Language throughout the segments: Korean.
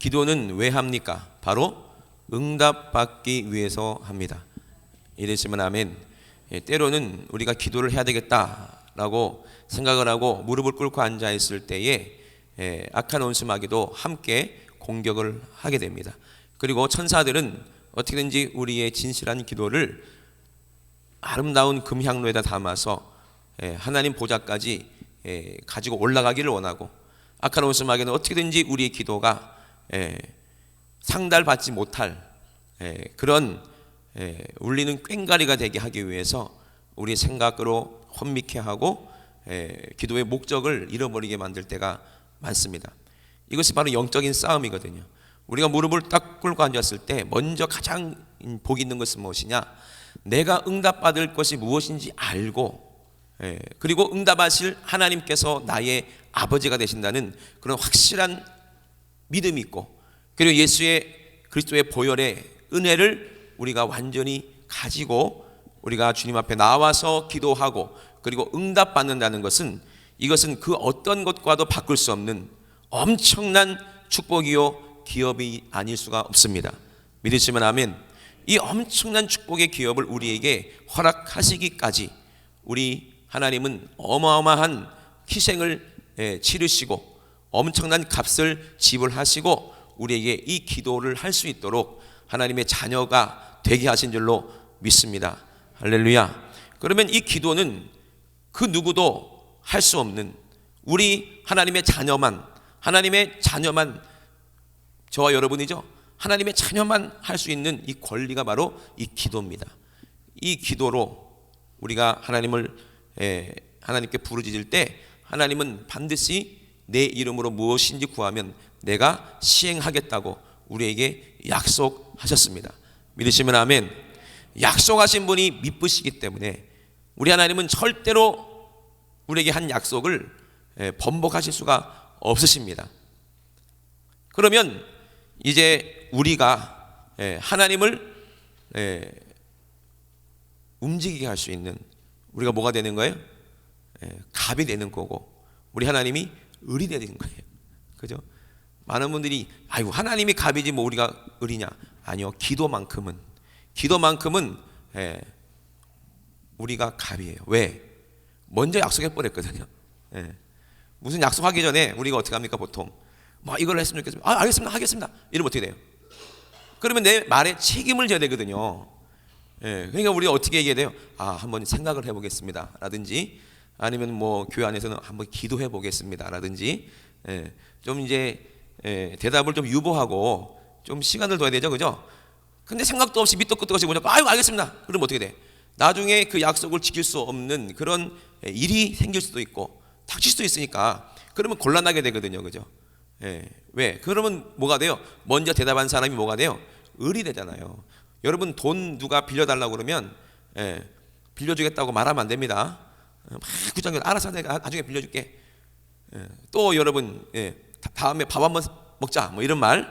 기도는 왜 합니까? 바로 응답받기 위해서 합니다. 이랬으면 아멘. 때로는 우리가 기도를 해야 되겠다라고 생각을 하고 무릎을 꿇고 앉아 있을 때에 악한 원수마귀도 함께 공격을 하게 됩니다. 그리고 천사들은 어떻게든지 우리의 진실한 기도를 아름다운 금향로에다 담아서 하나님 보좌까지 가지고 올라가기를 원하고, 악한 원수마귀는 어떻게든지 우리의 기도가 상달받지 못할 그런 울리는 꽹과리가 되게 하기 위해서 우리의 생각으로 혼미케 하고 기도의 목적을 잃어버리게 만들 때가 많습니다. 이것이 바로 영적인 싸움이거든요. 우리가 무릎을 딱 꿇고 앉았을 때 먼저 가장 복 있는 것은 무엇이냐? 내가 응답받을 것이 무엇인지 알고, 그리고 응답하실 하나님께서 나의 아버지가 되신다는 그런 확실한 믿음이 있고, 그리고 예수의 그리스도의 보혈의 은혜를 우리가 완전히 가지고 우리가 주님 앞에 나와서 기도하고 그리고 응답받는다는 것은, 이것은 그 어떤 것과도 바꿀 수 없는 엄청난 축복이요 기업이 아닐 수가 없습니다. 믿으시면 아멘. 이 엄청난 축복의 기업을 우리에게 허락하시기까지 우리 하나님은 어마어마한 희생을 치르시고 엄청난 값을 지불하시고 우리에게 이 기도를 할 수 있도록 하나님의 자녀가 되게 하신 줄로 믿습니다. 할렐루야. 그러면 이 기도는 그 누구도 할 수 없는, 우리 하나님의 자녀만 저와 여러분이죠. 하나님의 자녀만 할 수 있는 이 권리가 바로 이 기도입니다. 이 기도로 우리가 하나님께 부르짖을 때 하나님은 반드시 내 이름으로 무엇인지 구하면 내가 시행하겠다고 우리에게 약속하셨습니다. 믿으시면 아멘. 약속하신 분이 미쁘시기 때문에 우리 하나님은 절대로 우리에게 한 약속을 번복하실 수가 없으십니다. 그러면 이제 우리가 하나님을 움직이게 할 수 있는, 우리가 뭐가 되는 거예요? 갑이 되는 거고, 우리 하나님이 을이 되는 거예요. 그죠? 많은 분들이 아이고 하나님이 갑이지 뭐 우리가 을이냐? 아니요. 기도만큼은 우리가 갑이에요. 왜? 먼저 약속해 버렸거든요. 무슨 약속하기 전에 우리가 어떻게 합니까? 보통 뭐 이걸 했으면 좋겠습니다. 알겠습니다. 하겠습니다. 이러면 어떻게 돼요? 그러면 내 말에 책임을 져야 되거든요. 그러니까 우리가 어떻게 얘기해야 돼요? 한번 생각을 해보겠습니다 라든지, 아니면 뭐 교회 안에서는 한번 기도해 보겠습니다 라든지, 좀 이제 대답을 좀 유보하고 좀 시간을 둬야 되죠. 그죠? 근데 생각도 없이 밑도 끝도 없이 뭐냐고 알겠습니다. 그러면 어떻게 돼? 나중에 그 약속을 지킬 수 없는 그런 일이 생길 수도 있고 닥칠 수도 있으니까, 그러면 곤란하게 되거든요. 그죠? 왜? 그러면 뭐가 돼요? 먼저 대답한 사람이 뭐가 돼요? 을이 되잖아요. 여러분 돈 누가 빌려달라고 그러면 빌려주겠다고 말하면 안 됩니다. 막 구장에 알아서 내가 나중에 빌려줄게. 또 여러분 다음에 밥 한번 먹자 뭐 이런 말,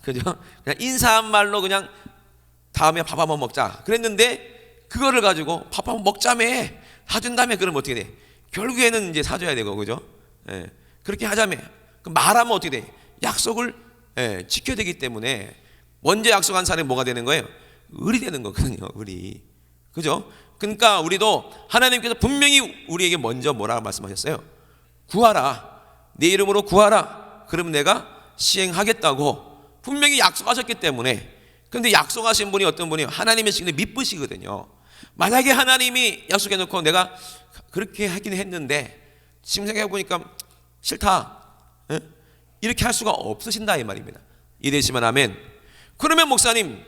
그죠? 그냥 인사한 말로 그냥 다음에 밥 한번 먹자 그랬는데 그거를 가지고 밥 한번 먹자며 사준 다음에 그러면 어떻게 돼? 결국에는 이제 사줘야 되고, 그죠? 그렇게 하자며 말하면 어떻게 돼? 약속을 지켜야 되기 때문에 먼저 약속한 사람이 뭐가 되는 거예요? 을이 되는 거거든요. 을이. 그죠? 그러니까 우리도 하나님께서 분명히 우리에게 먼저 뭐라고 말씀하셨어요? 구하라. 내 이름으로 구하라. 그러면 내가 시행하겠다고 분명히 약속하셨기 때문에. 그런데 약속하신 분이 어떤 분이에요? 하나님이시기에 미쁘시거든요. 만약에 하나님이 약속해놓고 내가 그렇게 하긴 했는데 지금 생각해보니까 싫다, 이렇게 할 수가 없으신다 이 말입니다. 이해되시면 아멘. 그러면 목사님,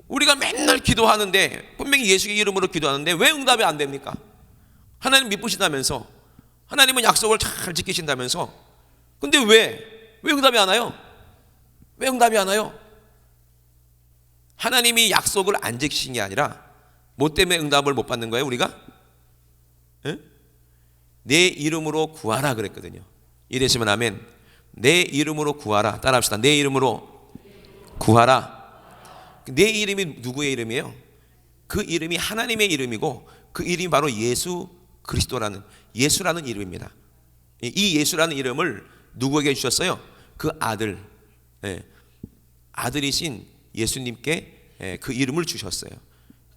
우리가 맨날 기도하는데 분명히 예수의 이름으로 기도하는데 왜 응답이 안 됩니까? 하나님 미쁘시다면서, 하나님은 약속을 잘 지키신다면서, 근데 왜 응답이 안 와요? 왜 응답이 안 와요? 하나님이 약속을 안 지키신 게 아니라 뭐 때문에 응답을 못 받는 거예요? 우리가? 내 이름으로 구하라 그랬거든요. 이래시면 아멘. 내 이름으로 구하라. 따라합시다. 내 이름으로 구하라. 내 이름이 누구의 이름이에요? 그 이름이 하나님의 이름이고 그 이름이 바로 예수 그리스도라는, 예수라는 이름입니다. 이 예수라는 이름을 누구에게 주셨어요? 그 아들, 아들이신 예수님께 그 이름을 주셨어요.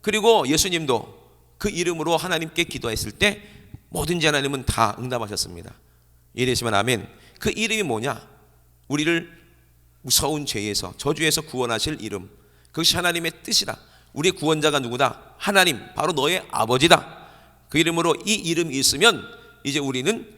그리고 예수님도 그 이름으로 하나님께 기도했을 때 뭐든지 하나님은 다 응답하셨습니다. 이해되시면 아멘. 그 이름이 뭐냐? 우리를 무서운 죄에서, 저주에서 구원하실 이름, 그것이 하나님의 뜻이다. 우리의 구원자가 누구다? 하나님, 바로 너의 아버지다. 그 이름으로 이 이름이 있으면 이제 우리는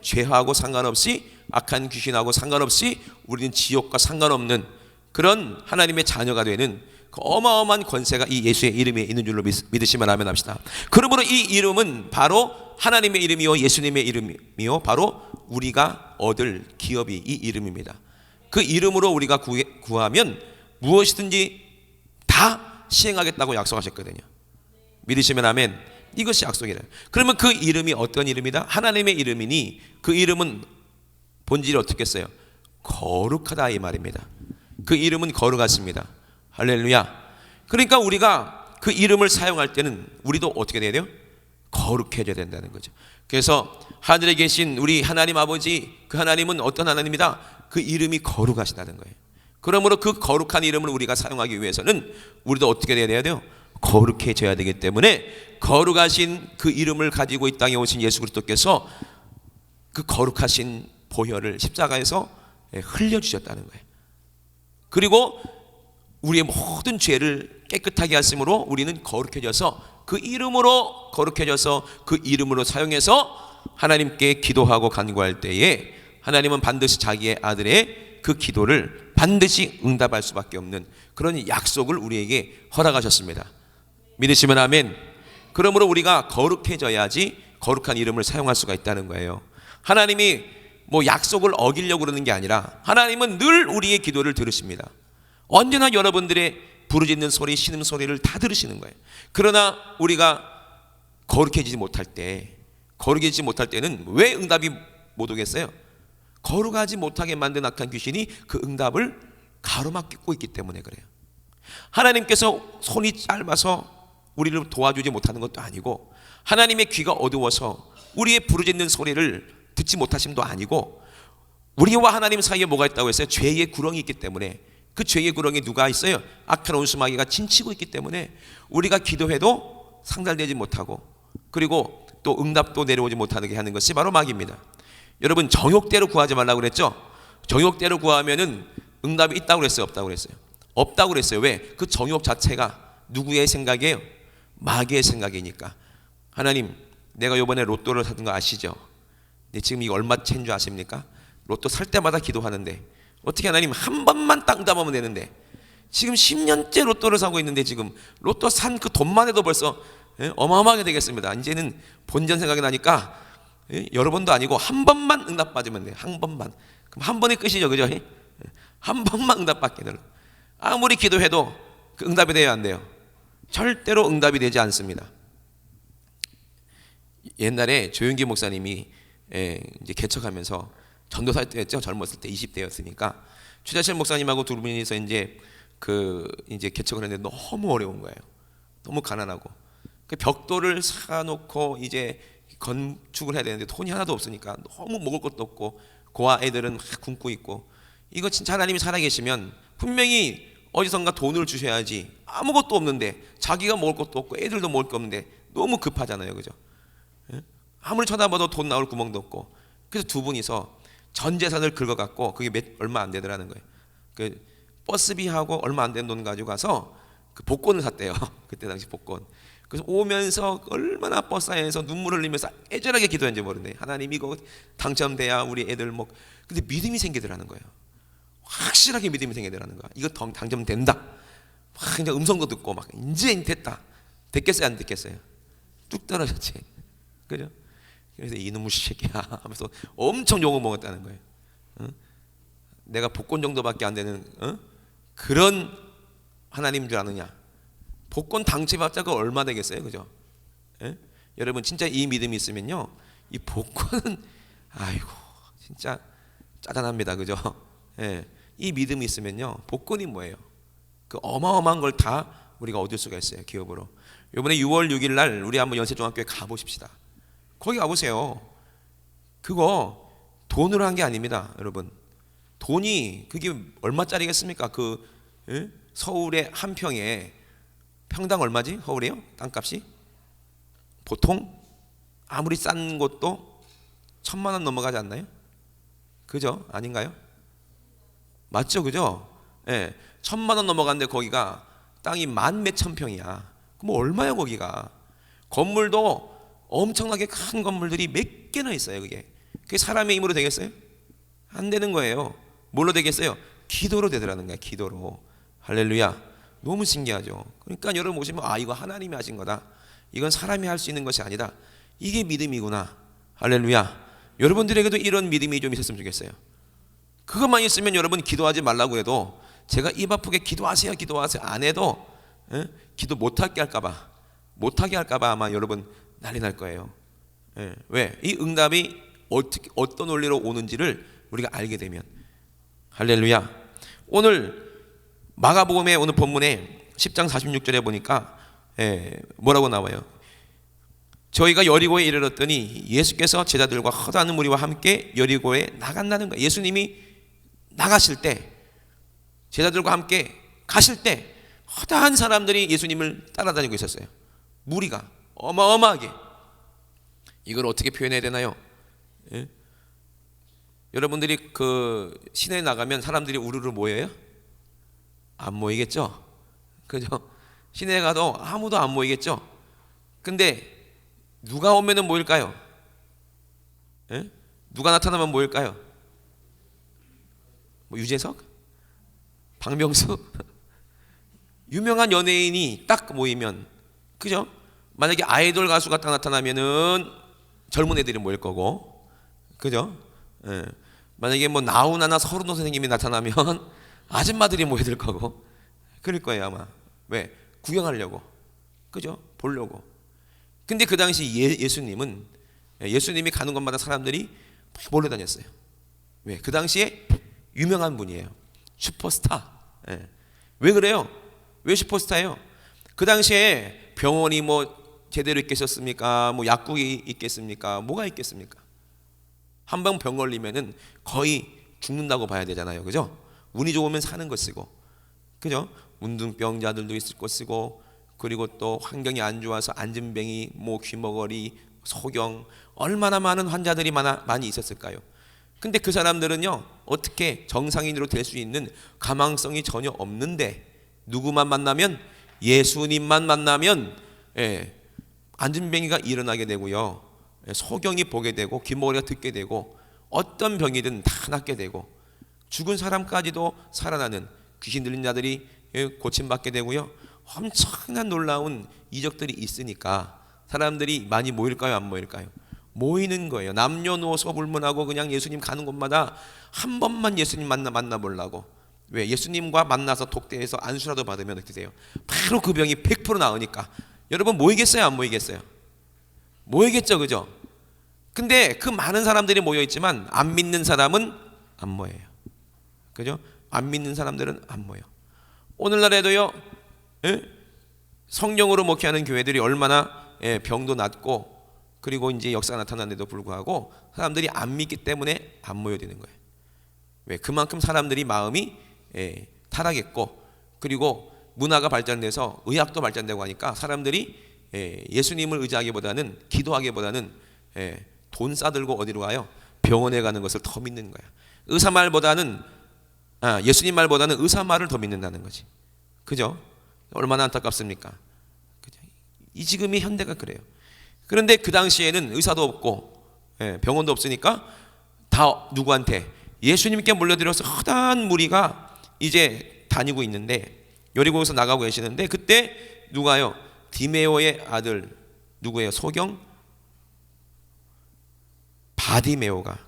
죄하고 상관없이, 악한 귀신하고 상관없이, 우리는 지옥과 상관없는 그런 하나님의 자녀가 되는 그 어마어마한 권세가 이 예수의 이름에 있는 줄로 믿으시면 아멘 합시다. 그러므로 이 이름은 바로 하나님의 이름이요 예수님의 이름이요 바로 우리가 얻을 기업이 이 이름입니다. 그 이름으로 우리가 구하면 무엇이든지 다 시행하겠다고 약속하셨거든요. 믿으시면 아멘. 이것이 약속이래요. 그러면 그 이름이 어떤 이름이다? 하나님의 이름이니 그 이름은 본질이 어떻겠어요? 거룩하다 이 말입니다. 그 이름은 거룩하십니다. 할렐루야. 그러니까 우리가 그 이름을 사용할 때는 우리도 어떻게 돼야 돼요? 거룩해져야 된다는 거죠. 그래서 하늘에 계신 우리 하나님 아버지, 그 하나님은 어떤 하나님이다? 그 이름이 거룩하시다는 거예요. 그러므로 그 거룩한 이름을 우리가 사용하기 위해서는 우리도 어떻게 돼야 돼요? 거룩해져야 되기 때문에 거룩하신 그 이름을 가지고 이 땅에 오신 예수 그리스도께서 그 거룩하신 보혈을 십자가에서 흘려주셨다는 거예요. 그리고 우리의 모든 죄를 깨끗하게 하심으로 우리는 거룩해져서 그 이름으로 거룩해져서 그 이름으로 사용해서 하나님께 기도하고 간구할 때에 하나님은 반드시 자기의 아들의 그 기도를 반드시 응답할 수밖에 없는 그런 약속을 우리에게 허락하셨습니다. 믿으시면 아멘. 그러므로 우리가 거룩해져야지 거룩한 이름을 사용할 수가 있다는 거예요. 하나님이 뭐 약속을 어기려고 그러는 게 아니라 하나님은 늘 우리의 기도를 들으십니다. 언제나 여러분들의 부르짖는 소리, 신음소리를 다 들으시는 거예요. 그러나 우리가 거룩해지지 못할 때는 왜 응답이 못 오겠어요? 거룩하지 못하게 만든 악한 귀신이 그 응답을 가로막고 있기 때문에 그래요. 하나님께서 손이 짧아서 우리를 도와주지 못하는 것도 아니고, 하나님의 귀가 어두워서 우리의 부르짖는 소리를 듣지 못하심도 아니고, 우리와 하나님 사이에 뭐가 있다고 했어요? 죄의 구렁이 있기 때문에, 그 죄의 구렁이 누가 있어요? 악한 원수마귀가 침치고 있기 때문에 우리가 기도해도 상달되지 못하고, 그리고 또 응답도 내려오지 못하게 하는 것이 바로 마귀입니다. 여러분, 정욕대로 구하지 말라고 그랬죠? 정욕대로 구하면은 응답이 있다고 그랬어요? 없다고 그랬어요? 없다고 그랬어요. 왜? 그 정욕 자체가 누구의 생각이에요? 마귀의 생각이니까. 하나님, 내가 이번에 로또를 샀던 거 아시죠? 근데 지금 이거 얼마 차인 줄 아십니까? 로또 살 때마다 기도하는데 어떻게 하나님 한 번만 딱 응답하면 되는데, 지금 10년째 로또를 사고 있는데 지금 로또 산 그 돈만 해도 벌써 어마어마하게 되겠습니다. 이제는 본전 생각이 나니까 여러 번도 아니고 한 번만 응답 받으면 돼요. 한 번만. 그럼 한 번에 끝이죠, 그죠? 한 번만 응답 받게 되는. 아무리 기도해도 그 응답이 돼야 안 돼요. 절대로 응답이 되지 않습니다. 옛날에 조용기 목사님이 이제 개척하면서 전도사 때였죠. 젊었을 때 20대였으니까 추자실 목사님하고 두 분이서 이제 개척을 했는데 너무 어려운 거예요. 너무 가난하고 그 벽돌을 사놓고 이제 건축을 해야 되는데 돈이 하나도 없으니까 너무 먹을 것도 없고, 고아 애들은 막 굶고 있고, 이거 진짜 하나님이 살아계시면 분명히 어디선가 돈을 주셔야지, 아무것도 없는데, 자기가 먹을 것도 없고 애들도 먹을 게 없는데 너무 급하잖아요, 그죠? 아무리 쳐다봐도 돈 나올 구멍도 없고. 그래서 두 분이서 전 재산을 긁어갖고, 그게 얼마 안 되더라는 거예요. 그 버스비하고 얼마 안 되는 돈 가지고 가서 그 복권을 샀대요. 그때 당시 복권. 그래서 오면서 얼마나 버스 안에서 눈물을 흘리면서 애절하게 기도했는지 모르네. 하나님, 이거 당첨돼야 우리 애들 뭐. 근데 믿음이 생기더라는 거예요. 확실하게 믿음이 생기더라는 거야. 이거 당첨된다. 막 그냥 음성도 듣고 막 이제 됐다. 됐겠어요, 안 됐겠어요? 뚝 떨어졌지. 그죠? 그래서 이놈의 새끼야 하면서 엄청 욕을 먹었다는 거예요. 내가 복권 정도밖에 안 되는 그런 하나님인 줄 아느냐? 복권 당첨받자가 얼마 되겠어요, 그죠? 여러분, 진짜 이 믿음이 있으면요, 이 복권은 아이고 진짜 짜잔합니다, 그죠? 이 믿음이 있으면요, 복권이 뭐예요? 그 어마어마한 걸 다 우리가 얻을 수가 있어요, 기업으로. 이번에 6월 6일 날 우리 한번 연세종합교회 가보십시다. 거기 가보세요. 그거 돈으로 한 게 아닙니다, 여러분. 돈이 그게 얼마짜리겠습니까? 서울의 한 평에 평당 얼마지? 서울에요? 땅값이? 보통 아무리 싼 곳도 1,000만 원 넘어가지 않나요? 그죠? 아닌가요? 맞죠? 그죠? 예. 1,000만 원 넘어갔는데 거기가 땅이 만 몇천 평이야. 그럼 얼마야 거기가? 건물도 엄청나게 큰 건물들이 몇 개나 있어요. 그게 사람의 힘으로 되겠어요? 안 되는 거예요. 뭘로 되겠어요? 기도로 되더라는 거야. 기도로. 할렐루야. 너무 신기하죠. 그러니까 여러분 보시면 이거 하나님이 하신 거다. 이건 사람이 할 수 있는 것이 아니다. 이게 믿음이구나. 할렐루야. 여러분들에게도 이런 믿음이 좀 있었으면 좋겠어요. 그것만 있으면 여러분 기도하지 말라고 해도 제가 입 아프게 기도하세요 안 해도 기도 못하게 할까봐 아마 여러분 난리 날 거예요. 왜? 이 응답이 어떤 원리로 오는지를 우리가 알게 되면. 할렐루야. 오늘 마가복음의 오늘 본문에 10장 46절에 보니까 뭐라고 나와요? 저희가 여리고에 이르렀더니 예수께서 제자들과 허다한 무리와 함께 여리고에 나간다는 거예요. 예수님이 나가실 때, 제자들과 함께 가실 때 허다한 사람들이 예수님을 따라다니고 있었어요. 무리가 어마어마하게. 이걸 어떻게 표현해야 되나요? 여러분들이 시내에 나가면 사람들이 우르르 모여요? 안 모이겠죠? 그죠? 시내에 가도 아무도 안 모이겠죠? 근데 누가 오면은 모일까요? 누가 나타나면 모일까요? 유재석? 박명수? 유명한 연예인이 딱 모이면, 그죠? 만약에 아이돌 가수가 딱 나타나면은 젊은 애들이 모일 거고, 그죠? 만약에 나훈아나 서른도 선생님이 나타나면 아줌마들이 모여들 거고, 그럴 거예요 아마. 왜? 구경하려고, 그죠? 보려고. 근데 그 당시 예수님이 가는 곳마다 사람들이 몰려다녔어요. 왜? 그 당시에 유명한 분이에요. 슈퍼스타. 왜 그래요? 왜 슈퍼스타예요? 그 당시에 병원이 제대로 있겠습니까? 약국이 있겠습니까? 뭐가 있겠습니까? 한 번 병 걸리면은 거의 죽는다고 봐야 되잖아요. 그죠? 운이 좋으면 사는 것이고, 그죠? 운동병자들도 있을 것이고, 그리고 또 환경이 안 좋아서 안진뱅이, 귀머거리, 소경, 얼마나 많은 환자들이 많이 있었을까요? 근데 그 사람들은요, 어떻게 정상인으로 될 수 있는 가망성이 전혀 없는데, 누구만 만나면, 예수님만 만나면 안진뱅이가 일어나게 되고요, 소경이 보게 되고, 귀머거리가 듣게 되고, 어떤 병이든 다 낫게 되고, 죽은 사람까지도 살아나는, 귀신 들린 자들이 고침받게 되고요, 엄청난 놀라운 이적들이 있으니까 사람들이 많이 모일까요? 안 모일까요? 모이는 거예요. 남녀노소 불문하고 그냥 예수님 가는 곳마다 한 번만 예수님 만나보려고. 왜? 예수님과 만나서 독대해서 안수라도 받으면 어떻게 돼요? 바로 그 병이 100% 나으니까. 여러분 모이겠어요? 안 모이겠어요? 모이겠죠, 그죠? 근데 그 많은 사람들이 모여 있지만 안 믿는 사람은 안 모여요. 그죠? 안 믿는 사람들은 안 모여. 오늘날에도요, 성령으로 목회하는 교회들이 얼마나 병도 낫고, 그리고 이제 역사가 나타났는데도 불구하고 사람들이 안 믿기 때문에 안 모여드는 거예요. 왜? 그만큼 사람들이 마음이 타락했고, 그리고 문화가 발전돼서 의학도 발전되고 하니까 사람들이 예수님을 의지하기보다는, 기도하기보다는 돈 싸들고 어디로 가요? 병원에 가는 것을 더 믿는 거야. 의사 말보다는, 예수님 말보다는 의사 말을 더 믿는다는 거지. 그죠? 얼마나 안타깝습니까? 그죠? 이 지금의 현대가 그래요. 그런데 그 당시에는 의사도 없고 병원도 없으니까 다 누구한테? 예수님께 몰려들어서 허다한 무리가 이제 다니고 있는데, 여리고에서 나가고 계시는데, 그때 누가요? 디메오의 아들 누구예요? 소경? 바디메오가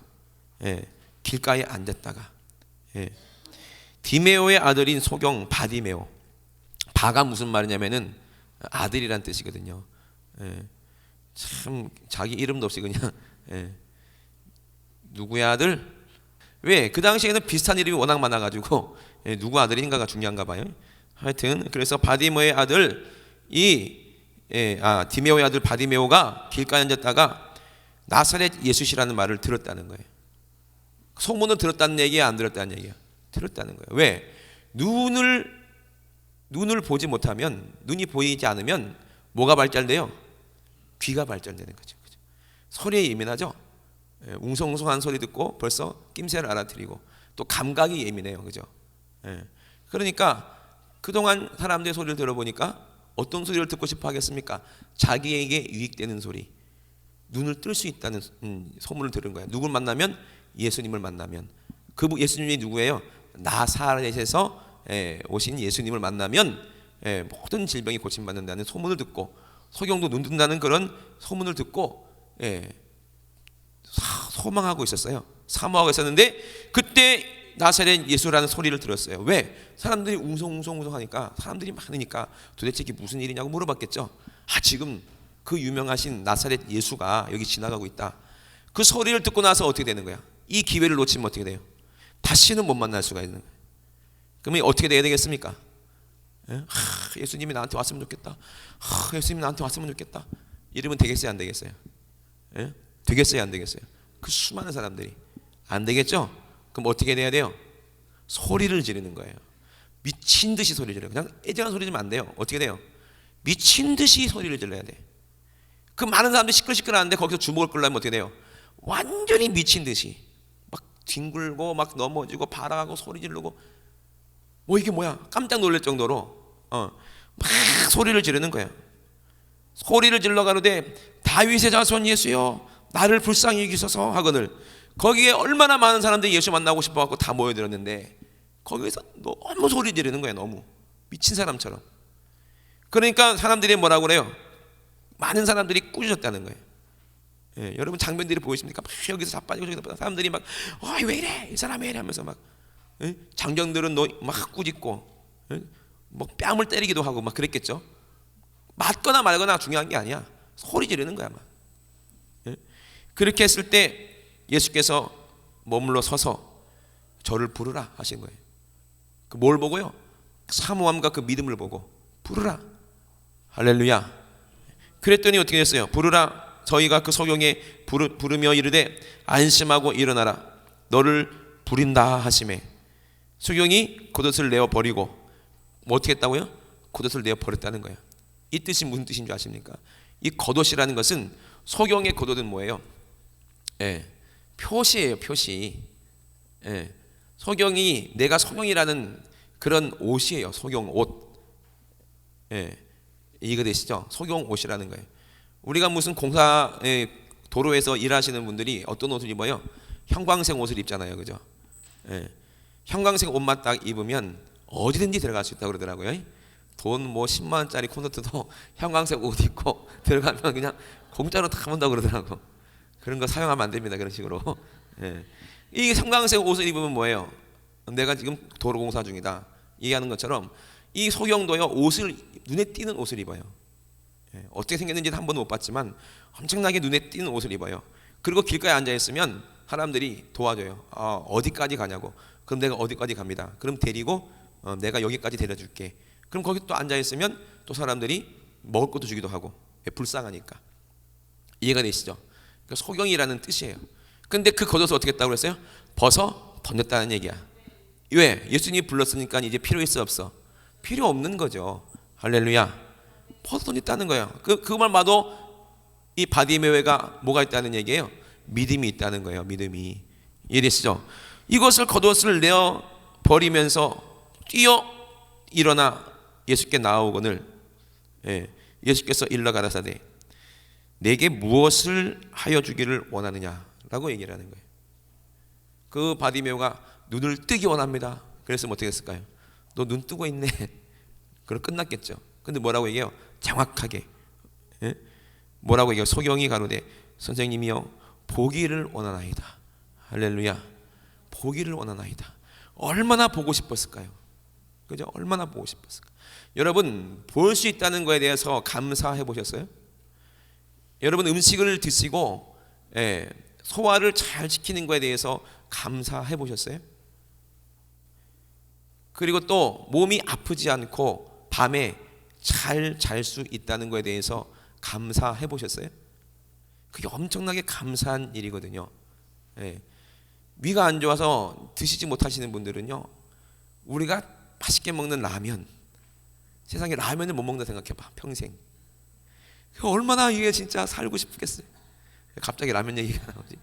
길가에 앉았다가, 디메오의 아들인 소경 바디메오. 바가 무슨 말이냐면은 아들이란 뜻이거든요. 참 자기 이름도 없이 그냥 누구의 아들? 왜? 그 당시에는 비슷한 이름이 워낙 많아가지고 누구 아들인가가 중요한가 봐요. 하여튼 그래서 바디메오의 아들 디메오의 아들 바디메오가 길가에 앉았다가 나사렛 예수시라는 말을 들었다는 거예요. 소문을 들었다는 얘기야, 안 들었다는 얘기야? 들었다는 거예요. 왜? 눈을 보지 못하면, 눈이 보이지 않으면 뭐가 발달돼요? 귀가 발달되는 거죠. 소리에 예민하죠. 예, 웅성웅성한 소리 듣고 벌써 낌새를 알아들이고, 또 감각이 예민해요, 그죠? 예. 그러니까 그동안 사람들의 소리를 들어보니까 어떤 소리를 듣고 싶어 하겠습니까? 자기에게 유익되는 소리, 눈을 뜰 수 있다는 소문을 들은 거예요. 누굴 만나면? 예수님을 만나면. 그 예수님이 누구예요? 나사렛에서 오신 예수님을 만나면 모든 질병이 고침받는다는 소문을 듣고, 소경도 눈 뜬다는 그런 소문을 듣고 소망하고 있었어요. 사모하고 있었는데 그때 나사렛 예수라는 소리를 들었어요. 왜? 사람들이 웅성웅성 하니까, 사람들이 많으니까 도대체 이게 무슨 일이냐고 물어봤겠죠. 지금 그 유명하신 나사렛 예수가 여기 지나가고 있다. 그 소리를 듣고 나서 어떻게 되는 거야? 이 기회를 놓치면 어떻게 돼요? 다시는 못 만날 수가 있는 거예요. 그러면 어떻게 돼야 되겠습니까? 예수님이 나한테 왔으면 좋겠다. 예수님이 나한테 왔으면 좋겠다. 이러면 되겠어요, 안 되겠어요? 되겠어요, 안 되겠어요? 그 수많은 사람들이 안 되겠죠? 그럼 어떻게 돼야 돼요? 소리를 지르는 거예요. 미친 듯이 소리를 질러요. 그냥 애정한 소리 지르면 안 돼요. 어떻게 돼요? 미친 듯이 소리를 질러야 돼. 그 많은 사람들이 시끌시끌하는데 거기서 주목을 끌려면 어떻게 돼요? 완전히 미친 듯이 막 뒹굴고 막 넘어지고 발악하고 소리 지르고, 이게 뭐야? 깜짝 놀랄 정도로 막 소리를 지르는 거예요. 소리를 질러 가로되 다윗의 자손 예수여 나를 불쌍히 여기소서 하거늘. 거기에 얼마나 많은 사람들이 예수 만나고 싶어갖고 다 모여들었는데 거기에서 너무 소리 지르는 거예요. 너무 미친 사람처럼. 그러니까 사람들이 뭐라고 그래요? 많은 사람들이 꾸짖었다는 거예요. 여러분 장면들이 보이십니까? 막 여기서 자빠지고 저기서 자빠지고, 사람들이 막 왜 이래? 이 사람 왜 이래? 하면서 막 장정들은 막 꾸짖고 뭐 뺨을 때리기도 하고 막 그랬겠죠. 맞거나 말거나 중요한 게 아니야. 소리 지르는 거야. 막. 그렇게 했을 때 예수께서 머물러 서서 저를 부르라 하신 거예요. 뭘 보고요? 사모함과 그 믿음을 보고 부르라. 할렐루야. 그랬더니 어떻게 됐어요? 부르라. 저희가 그 소경에 부르며 이르되 안심하고 일어나라. 너를 부린다 하시매 소경이 겉옷을 내어 버리고, 뭐 어떻게 했다고요? 겉옷을 내어 버렸다는 거예요. 이 뜻이 무슨 뜻인 줄 아십니까? 이 겉옷이라는 것은, 소경의 겉옷은 뭐예요? 표시예요, 표시. 소경이, 내가 소경이라는 그런 옷이에요. 소경 옷. 이해가 되시죠? 소경 옷이라는 거예요. 우리가 무슨 공사 도로에서 일하시는 분들이 어떤 옷을 입어요? 형광색 옷을 입잖아요, 그죠? 형광색 옷만 딱 입으면 어디든지 들어갈 수 있다고 그러더라고요. 돈 뭐 10만 원짜리 콘서트도 형광색 옷 입고 들어가면 그냥 공짜로 다 본다고 그러더라고. 그런 거 사용하면 안 됩니다, 그런 식으로. 이 형광색 옷을 입으면 뭐예요? 내가 지금 도로공사 중이다 얘기하는 것처럼 이 소경도요, 옷을, 눈에 띄는 옷을 입어요. 어떻게 생겼는지는 한 번도 못 봤지만 엄청나게 눈에 띄는 옷을 입어요. 그리고 길가에 앉아있으면 사람들이 도와줘요. 어디까지 가냐고. 그럼 내가 어디까지 갑니다. 그럼 데리고 내가 여기까지 데려줄게. 그럼 거기 또 앉아있으면 또 사람들이 먹을 것도 주기도 하고, 불쌍하니까. 이해가 되시죠? 그러니까 소경이라는 뜻이에요. 근데 그 겉옷을 어떻게 했다고 그랬어요? 벗어 던졌다는 얘기야. 왜? 예수님이 불렀으니까 이제 필요 있어 없어? 필요 없는 거죠. 할렐루야. 벗어 던졌다는 거예요. 그 말 봐도 이 바디메오가 뭐가 있다는 얘기예요? 믿음이 있다는 거예요. 믿음이. 이해되시죠? 이것을 겉옷을 내어 버리면서 뛰어 일어나 예수께 나아오거늘, 예수께서 일러 가라사대 내게 무엇을 하여 주기를 원하느냐라고 얘기를 하는 거예요. 그 바디메오가 눈을 뜨기 원합니다. 그래서 어떻게 했을까요? 너 눈 뜨고 있네. 그럼 끝났겠죠. 근데 뭐라고 얘기해요? 정확하게. 뭐라고 얘기해요? 소경이 가로되 선생님이여 보기를 원하나이다. 할렐루야. 보기를 원하나이다. 얼마나 보고 싶었을까요? 그죠? 얼마나 보고 싶었을까? 여러분, 볼 수 있다는 거에 대해서 감사해 보셨어요? 여러분, 음식을 드시고 소화를 잘 시키는 거에 대해서 감사해 보셨어요? 그리고 또 몸이 아프지 않고 밤에 잘 잘 수 있다는 거에 대해서 감사해 보셨어요? 그게 엄청나게 감사한 일이거든요. 위가 안 좋아서 드시지 못하시는 분들은요, 우리가 맛있게 먹는 라면, 세상에 라면을 못 먹는다 생각해봐. 평생 얼마나 이게 진짜 살고 싶겠어요. 갑자기 라면 얘기가 나오지.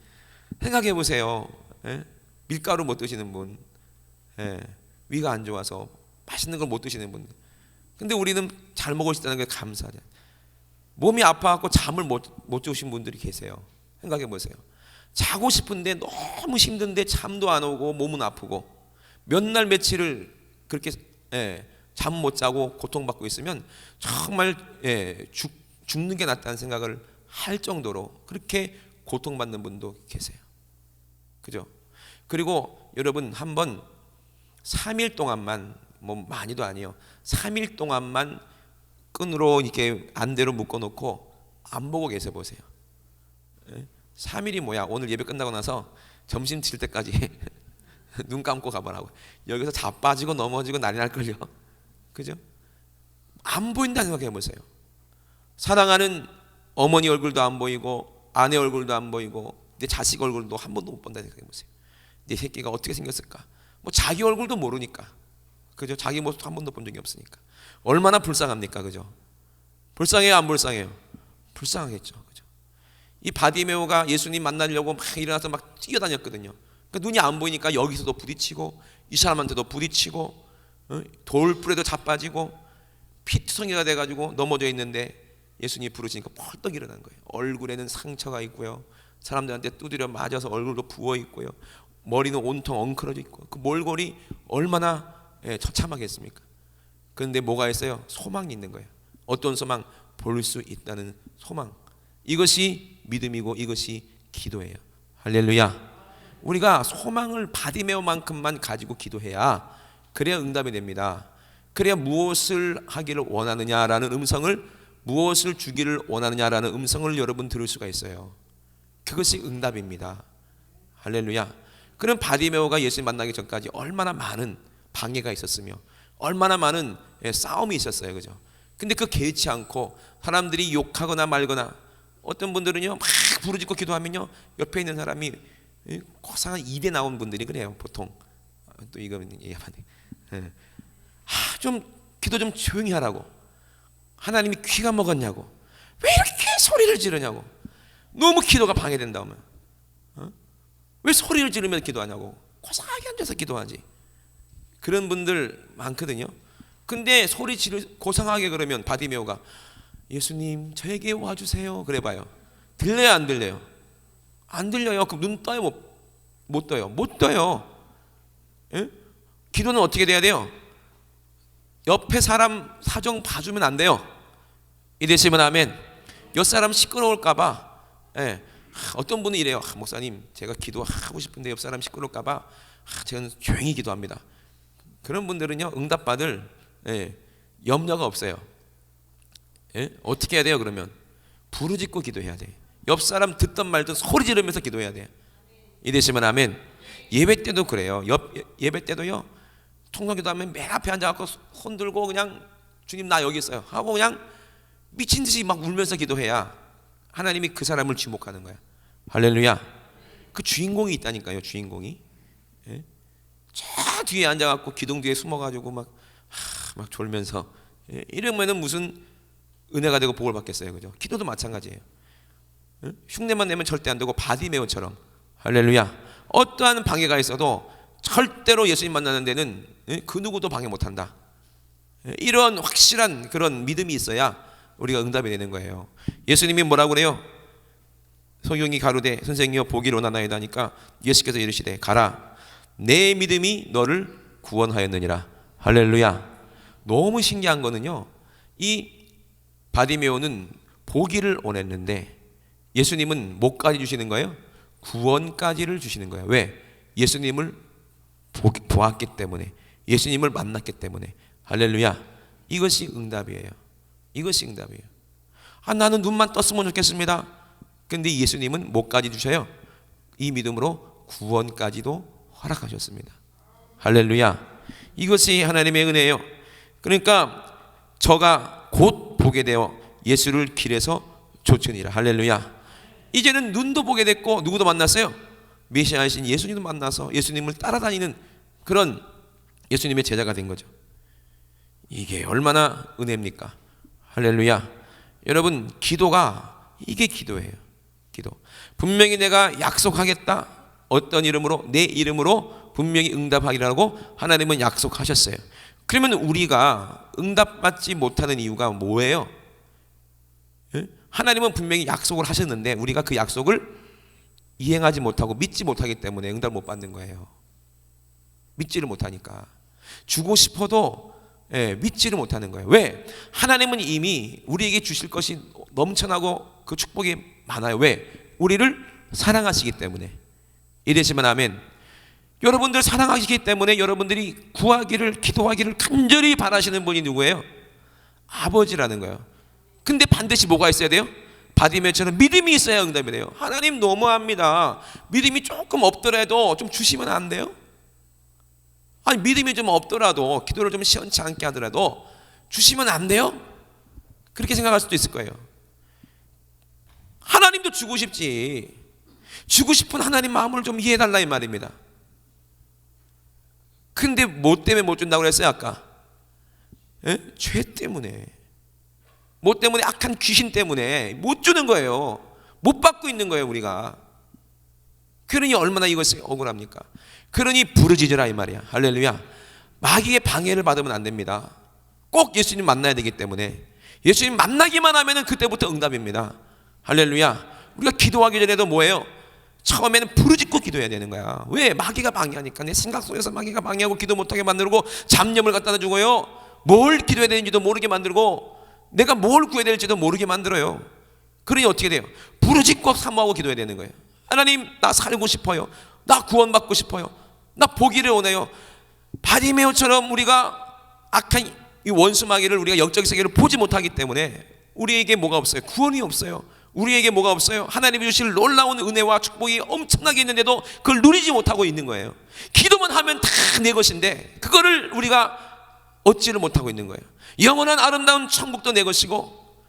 생각해 보세요. 예? 밀가루 못 드시는 분, 예. 위가 안 좋아서 맛있는 걸 못 드시는 분, 근데 우리는 잘 먹을 수 있다는 게 감사하죠. 몸이 아파갖고 잠을 못 주신 분들이 계세요. 생각해 보세요. 자고 싶은데 너무 힘든데 잠도 안 오고 몸은 아프고 몇 날 며칠을 그렇게 잠 못 자고 고통받고 있으면 정말 죽는 게 낫다는 생각을 할 정도로 그렇게 고통받는 분도 계세요. 그죠? 그리고 여러분 한번 3일 동안만, 뭐 많이도 아니에요, 3일 동안만 끈으로 이렇게 안대로 묶어놓고 안 보고 계셔 보세요. 3일이 뭐야? 오늘 예배 끝나고 나서 점심 칠 때까지 눈 감고 가보라고. 여기서 자빠지고 넘어지고 난리 날걸요. 그죠? 안 보인다 생각해 보세요. 사랑하는 어머니 얼굴도 안 보이고 아내 얼굴도 안 보이고 내 자식 얼굴도 한 번도 못 본다 생각해 보세요. 내 새끼가 어떻게 생겼을까? 뭐 자기 얼굴도 모르니까. 그죠? 자기 모습도 한 번도 본 적이 없으니까 얼마나 불쌍합니까? 그죠? 불쌍해요, 안 불쌍해요? 불쌍하겠죠. 그죠? 이 바디메오가 예수님 만나려고 막 일어나서 막 뛰어다녔거든요. 그러니까 눈이 안 보이니까 여기서도 부딪히고 이 사람한테도 부딪히고 돌불에도 자빠지고 피투성이가 돼가지고 넘어져 있는데 예수님이 부르시니까 펄떡 일어난 거예요. 얼굴에는 상처가 있고요, 사람들한테 두드려 맞아서 얼굴도 부어 있고요, 머리는 온통 엉클어져 있고, 그 몰골이 얼마나 처참하겠습니까? 그런데 뭐가 있어요? 소망이 있는 거예요. 어떤 소망? 볼 수 있다는 소망. 이것이 믿음이고 이것이 기도예요. 할렐루야. 우리가 소망을 바디메오만큼만 가지고 기도해야, 그래야 응답이 됩니다. 그래야 무엇을 하기를 원하느냐라는 음성을, 무엇을 주기를 원하느냐라는 음성을 여러분 들을 수가 있어요. 그것이 응답입니다. 할렐루야. 그럼 바디메오가 예수님 만나기 전까지 얼마나 많은 방해가 있었으며 얼마나 많은 싸움이 있었어요. 그죠? 근데 그 개의치 않고 사람들이 욕하거나 말거나, 어떤 분들은요 막 부르짖고 기도하면요 옆에 있는 사람이 고상한 입에 나온 분들이 그래요. 보통 또 이거는 얘기하면 좀 기도 좀 조용히 하라고, 하나님이 귀가 먹었냐고, 왜 이렇게 소리를 지르냐고, 너무 기도가 방해된다면 왜 소리를 지르면서 기도하냐고, 고상하게 앉아서 기도하지. 그런 분들 많거든요. 근데 소리 지르 고상하게 그러면 바디메오가 예수님 저에게 와주세요 그래봐요. 들려요, 안 들려요? 안 들려요. 그럼 눈 떠요, 못 떠요? 못 떠요. 예? 기도는 어떻게 돼야 돼요? 옆에 사람 사정 봐주면 안 돼요. 이되시면 아멘. 옆 사람 시끄러울까봐, 어떤 분은 이래요. 목사님 제가 기도하고 싶은데 옆 사람 시끄러울까봐 저는 조용히 기도합니다. 그런 분들은요 응답받을 염려가 없어요. 어떻게 해야 돼요? 그러면 부르짖고 기도해야 돼. 옆 사람 듣던 말든 소리 지르면서 기도해야 돼. 이되시면 아멘. 예배 때도 그래요. 예배 때도요 통성기도하면 맨 앞에 앉아갖고 손 들고 그냥 주님 나 여기 있어요 하고 그냥 미친 듯이 막 울면서 기도해야 하나님이 그 사람을 주목하는 거야. 할렐루야. 그 주인공이 있다니까요. 주인공이 저 뒤에 앉아갖고 기둥 뒤에 숨어가지고 막 졸면서 이러면은 무슨 은혜가 되고 복을 받겠어요. 그죠? 기도도 마찬가지예요. 흉내만 내면 절대 안 되고 바디메오처럼, 할렐루야, 어떠한 방해가 있어도 절대로 예수님 만나는 데는 그 누구도 방해 못한다. 이런 확실한 그런 믿음이 있어야 우리가 응답이 되는 거예요. 예수님이 뭐라고 그래요? 소경이 가로되 선생이여 보기를 원하나이다 하니까 예수께서 이르시되 가라 내 믿음이 너를 구원하였느니라. 할렐루야. 너무 신기한 거는요, 이 바디메오는 보기를 원했는데 예수님은 뭐까지 주시는 거예요? 구원까지를 주시는 거예요. 왜? 예수님을 보았기 때문에, 예수님을 만났기 때문에. 할렐루야. 이것이 응답이에요. 이것이 응답이에요. 나는 눈만 떴으면 좋겠습니다. 근데 예수님은 뭐까지 주셔요? 이 믿음으로 구원까지도 허락하셨습니다. 할렐루야. 이것이 하나님의 은혜예요. 그러니까 저가 곧 보게 되어 예수를 길에서 쫓으니라. 할렐루야. 이제는 눈도 보게 됐고 누구도 만났어요? 메시아이신 예수님을 만나서 예수님을 따라다니는 그런 예수님의 제자가 된 거죠. 이게 얼마나 은혜입니까? 할렐루야. 여러분, 기도가 이게 기도예요. 기도. 분명히 내가 약속하겠다. 어떤 이름으로? 내 이름으로 분명히 응답하리라고 하나님은 약속하셨어요. 그러면 우리가 응답받지 못하는 이유가 뭐예요? 하나님은 분명히 약속을 하셨는데 우리가 그 약속을 이행하지 못하고 믿지 못하기 때문에 응답을 못 받는 거예요. 믿지를 못하니까. 주고 싶어도 믿지를 못하는 거예요. 왜? 하나님은 이미 우리에게 주실 것이 넘쳐나고 그 축복이 많아요. 왜? 우리를 사랑하시기 때문에. 이러시면 아멘. 여러분들 사랑하시기 때문에 여러분들이 구하기를, 기도하기를 간절히 바라시는 분이 누구예요? 아버지라는 거예요. 근데 반드시 뭐가 있어야 돼요? 바디메처럼 믿음이 있어야 응답이 돼요. 하나님 너무합니다. 믿음이 조금 없더라도 좀 주시면 안 돼요? 아니, 믿음이 좀 없더라도, 기도를 좀 시원치 않게 하더라도 주시면 안 돼요? 그렇게 생각할 수도 있을 거예요. 하나님도 주고 싶지. 주고 싶은 하나님 마음을 좀 이해해달라 이 말입니다. 근데 뭐 때문에 못 준다고 그랬어요 아까? 죄 때문에. 뭐 때문에? 악한 귀신 때문에 못 주는 거예요. 못 받고 있는 거예요 우리가. 그러니 얼마나 이것이 억울합니까? 그러니 부르짖으라 이 말이야. 할렐루야. 마귀의 방해를 받으면 안 됩니다. 꼭 예수님 만나야 되기 때문에. 예수님 만나기만 하면 그때부터 응답입니다. 할렐루야. 우리가 기도하기 전에도 뭐예요? 처음에는 부르짖고 기도해야 되는 거야. 왜? 마귀가 방해하니까. 내 생각 속에서 마귀가 방해하고 기도 못하게 만들고 잡념을 갖다 주고요, 뭘 기도해야 되는지도 모르게 만들고 내가 뭘 구해야 될지도 모르게 만들어요. 그러니 어떻게 돼요? 부르짖고 사모하고 기도해야 되는 거예요. 하나님, 나 살고 싶어요. 나 구원받고 싶어요. 나 보기를 원해요. 바디메오처럼 우리가 악한 이 원수 마귀를, 우리가 영적 세계를 보지 못하기 때문에 우리에게 뭐가 없어요? 구원이 없어요. 우리에게 뭐가 없어요? 하나님이 주실 놀라운 은혜와 축복이 엄청나게 있는데도 그걸 누리지 못하고 있는 거예요. 기도만 하면 다 내 것인데 그거를 우리가 얻지를 못하고 있는 거예요. 영원한 아름다운 천국도 내 것이고,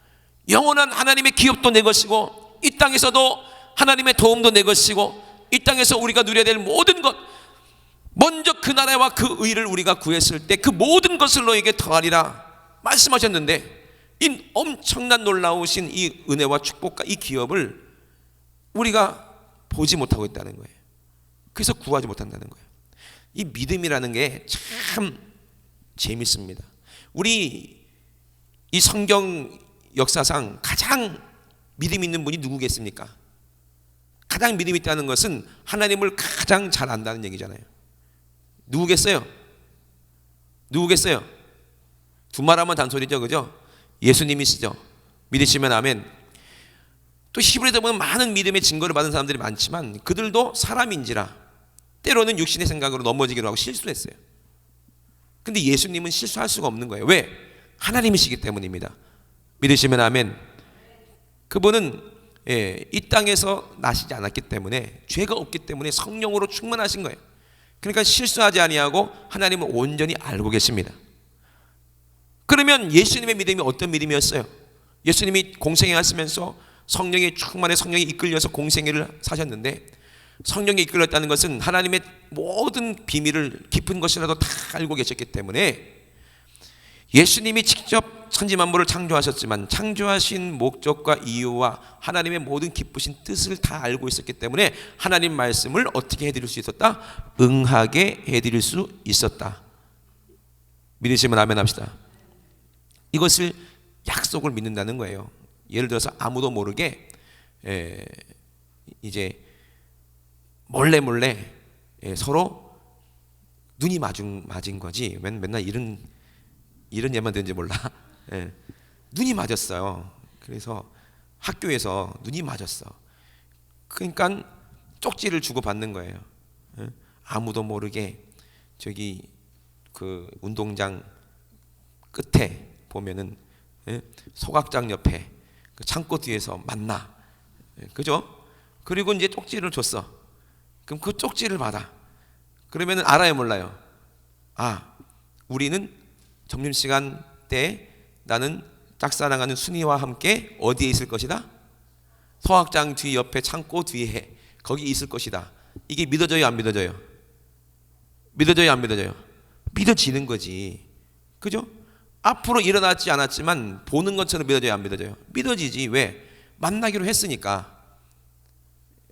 영원한 하나님의 기업도 내 것이고, 이 땅에서도 하나님의 도움도 내 것이고, 이 땅에서 우리가 누려야 될 모든 것, 먼저 그 나라와 그 의를 우리가 구했을 때 그 모든 것을 너에게 더하리라 말씀하셨는데, 이 엄청난 놀라우신 이 은혜와 축복과 이 기업을 우리가 보지 못하고 있다는 거예요. 그래서 구하지 못한다는 거예요. 이 믿음이라는 게 참 재밌습니다. 우리 이 성경 역사상 가장 믿음 있는 분이 누구겠습니까? 가장 믿음 있다는 것은 하나님을 가장 잘 안다는 얘기잖아요. 누구겠어요? 누구겠어요? 두말하면 단소리죠, 그죠? 예수님이시죠. 믿으시면 아멘. 또 히브리서 보면 많은 믿음의 증거를 받은 사람들이 많지만 그들도 사람인지라 때로는 육신의 생각으로 넘어지기도 하고 실수했어요. 근데 예수님은 실수할 수가 없는 거예요. 왜? 하나님이시기 때문입니다. 믿으시면 아멘. 그분은 이 땅에서 나시지 않았기 때문에, 죄가 없기 때문에 성령으로 충만하신 거예요. 그러니까 실수하지 아니하고 하나님을 온전히 알고 계십니다. 그러면 예수님의 믿음이 어떤 믿음이었어요? 예수님이 공생애 하시면서 성령의 충만에 성령이 이끌려서 공생애를 사셨는데, 성령이 이끌렸다는 것은 하나님의 모든 비밀을, 깊은 것이라도 다 알고 계셨기 때문에 예수님이 직접 천지만물을 창조하셨지만 창조하신 목적과 이유와 하나님의 모든 기쁘신 뜻을 다 알고 있었기 때문에 하나님 말씀을 어떻게 해드릴 수 있었다? 응하게 해드릴 수 있었다. 믿으시면 아멘 합시다. 이것을 약속을 믿는다는 거예요. 예를 들어서 아무도 모르게 이제 몰래 서로 눈이 맞은 거지. 맨날 이런 예만 듣는지 몰라. 눈이 맞았어요. 그래서 학교에서 눈이 맞았어. 그러니까 쪽지를 주고 받는 거예요. 아무도 모르게 저기 그 운동장 끝에 보면은 소각장 옆에 그 창고 뒤에서 만나. 그죠? 그리고 이제 쪽지를 줬어. 그럼 그 쪽지를 받아. 그러면은 알아요, 몰라요? 아, 우리는 점심시간 때 나는 짝사랑하는 순이와 함께 어디에 있을 것이다? 소각장 뒤 옆에 창고 뒤에 거기 있을 것이다. 이게 믿어져요, 안 믿어져요? 믿어져요, 안 믿어져요? 믿어지는 거지. 그죠? 앞으로 일어나지 않았지만 보는 것처럼 믿어져요, 안 믿어져요? 믿어지지. 왜? 만나기로 했으니까.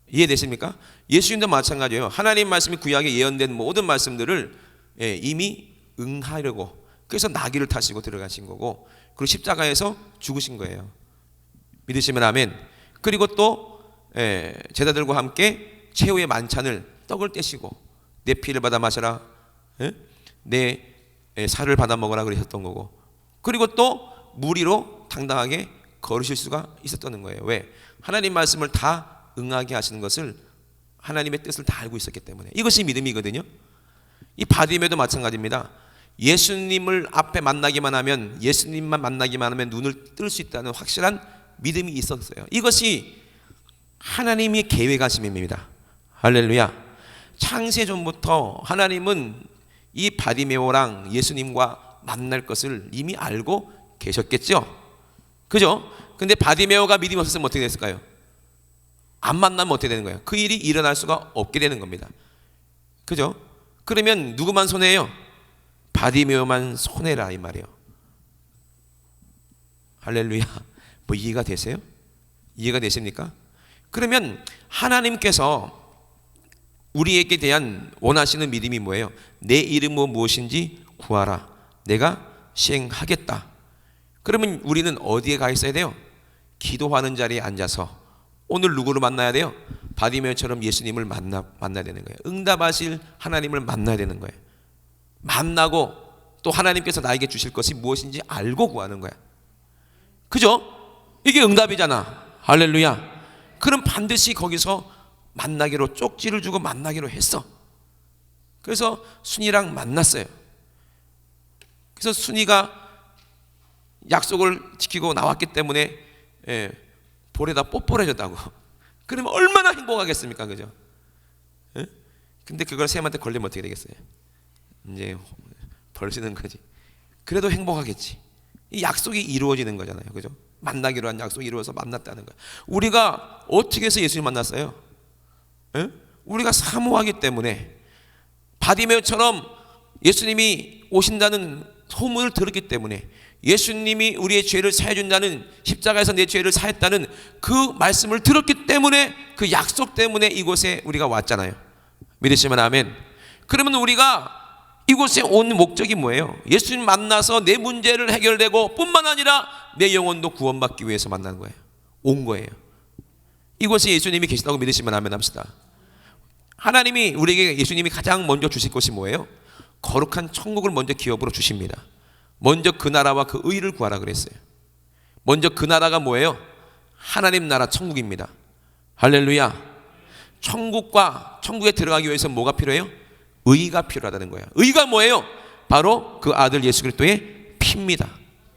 이해되십니까? 예수님도 마찬가지예요. 하나님 말씀이 구약에 예언된 모든 말씀들을 이미 응하려고, 그래서 나귀를 타시고 들어가신 거고, 그리고 십자가에서 죽으신 거예요. 믿으시면 아멘. 그리고 또 제자들과 함께 최후의 만찬을 떡을 떼시고 내 피를 받아 마셔라, 내 살을 받아 먹어라 그러셨던 거고, 그리고 또 무리로 당당하게 걸으실 수가 있었던 거예요. 왜? 하나님 말씀을 다 응하게 하시는 것을, 하나님의 뜻을 다 알고 있었기 때문에. 이것이 믿음이거든요. 이 바디메도 마찬가지입니다. 예수님을 앞에 만나기만 하면, 예수님만 만나기만 하면 눈을 뜰 수 있다는 확실한 믿음이 있었어요. 이것이 하나님이 계획하심입니다. 할렐루야. 창세 전부터 하나님은 이 바디메오랑 예수님과 만날 것을 이미 알고 계셨겠죠. 그죠? 근데 바디메오가 믿음이 없었으면 어떻게 됐을까요? 안 만나면 어떻게 되는 거예요? 그 일이 일어날 수가 없게 되는 겁니다. 그죠? 그러면 누구만 손해예요? 바디메오만 손해라 이 말이에요. 할렐루야. 뭐 이해가 되세요? 이해가 되십니까? 그러면 하나님께서 우리에게 대한 원하시는 믿음이 뭐예요? 내 이름은 무엇인지 구하라, 내가 시행하겠다. 그러면 우리는 어디에 가 있어야 돼요? 기도하는 자리에 앉아서 오늘 누구를 만나야 돼요? 바디메오처럼 예수님을 만나야 되는 거예요. 응답하실 하나님을 만나야 되는 거예요. 만나고 또 하나님께서 나에게 주실 것이 무엇인지 알고 구하는 거야. 그죠? 이게 응답이잖아. 할렐루야. 그럼 반드시 거기서 만나기로, 쪽지를 주고 만나기로 했어. 그래서 순이랑 만났어요. 그래서 순이가 약속을 지키고 나왔기 때문에 볼에다 뽀뽀를 해줬다고. 그러면 얼마나 행복하겠습니까? 그죠? 근데 그걸 샘한테 걸리면 어떻게 되겠어요? 이제 벌쓰는 거지. 그래도 행복하겠지. 이 약속이 이루어지는 거잖아요. 그죠? 만나기로 한 약속이 이루어서 만났다는 거야. 우리가 어떻게 해서 예수님 만났어요? 우리가 사모하기 때문에. 바디메오처럼 예수님이 오신다는 소문을 들었기 때문에, 예수님이 우리의 죄를 사해준다는, 십자가에서 내 죄를 사했다는 그 말씀을 들었기 때문에, 그 약속 때문에 이곳에 우리가 왔잖아요. 믿으시면 아멘. 그러면 우리가 이곳에 온 목적이 뭐예요? 예수님 만나서 내 문제를 해결되고 뿐만 아니라 내 영혼도 구원받기 위해서 만나는 거예요. 온 거예요. 이곳에 예수님이 계시다고 믿으시면 아멘 합시다. 하나님이 우리에게, 예수님이 가장 먼저 주실 것이 뭐예요? 거룩한 천국을 먼저 기업으로 주십니다. 먼저 그 나라와 그 의를 구하라 그랬어요. 먼저 그 나라가 뭐예요? 하나님 나라 천국입니다. 할렐루야. 천국에 들어가기 위해서 뭐가 필요해요? 의가 필요하다는 거예요. 의가 뭐예요? 바로 그 아들 예수 그리스도의 피입니다.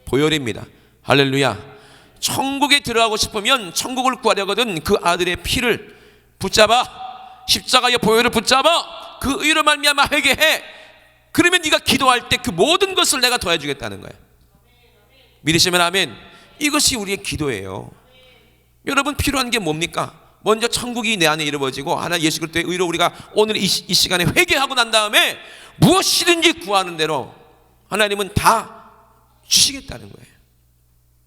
보혈입니다. 할렐루야. 천국에 들어가고 싶으면, 천국을 구하려거든 그 아들의 피를 붙잡아, 십자가의 보혈을 붙잡아 그 의로 말미암아 회개해. 그러면 네가 기도할 때 그 모든 것을 내가 더해주겠다는 거예요. 믿으시면 아멘. 이것이 우리의 기도예요. 여러분, 필요한 게 뭡니까? 먼저 천국이 내 안에 이루어지고 하나님 예수 그리스도의 의로 우리가 오늘 이 시간에 회개하고 난 다음에 무엇이든지 구하는 대로 하나님은 다 주시겠다는 거예요.